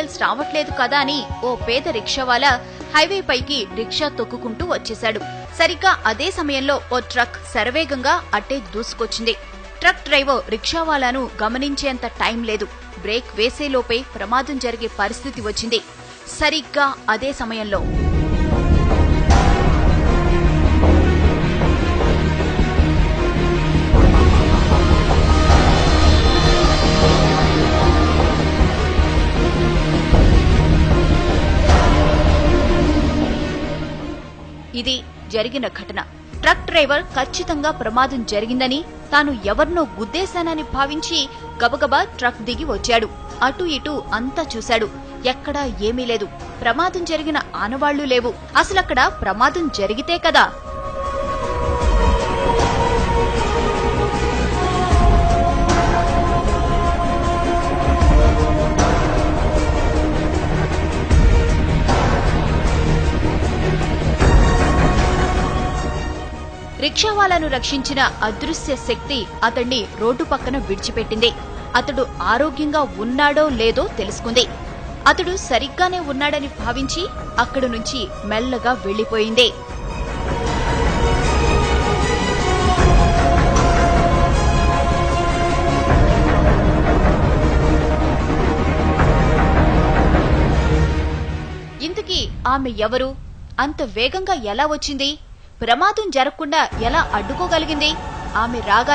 Signals రావట్లేదు కదా అని ఓ పేద రిక్షావాలా హైవే పైకి రిక్షా తొక్కుకుంటూ వచ్చేశాడు. సరిగ్గా అదే సమయంలో ఓ ట్రక్ శరవేగంగా అట్టే దూసుకొచ్చింది. ట్రక్ డ్రైవర్ రిక్షావాలాను గమనించేంత టైం లేదు. బ్రేక్ వేసేలోపే ప్రమాదం జరిగే పరిస్థితి వచ్చింది. సరిగ్గా అదే సమయంలో ఇది జరిగిన ఘటన. ట్రక్ డ్రైవర్ ఖచ్చితంగా ప్రమాదం జరిగిందని, తాను ఎవరినో గుద్దేశానని భావించి గబగబా ట్రక్ దిగి వచ్చాడు. అటు ఇటు అంతా చూశాడు. ఎక్కడా ఏమీ లేదు. ప్రమాదం జరిగిన ఆనవాళ్లు లేవు. అసలక్కడ ప్రమాదం జరిగితే కదా. రిక్షావాలాను రక్షించిన అదృశ్య శక్తి అతణ్ణి రోడ్డు పక్కన విడిచిపెట్టింది. అతడు ఆరోగ్యంగా ఉన్నాడో లేదో తెలుసుకుంది. అతడు సరిగ్గానే ఉన్నాడని భావించి అక్కడి నుంచి మెల్లగా వెళ్లిపోయింది. ఇంతకీ ఆమె ఎవరు? అంత వేగంగా ఎలా వచ్చింది? ప్రమాదం జరగకుండా ఎలా అడ్డుకోగలిగింది? ఆమె రాగానే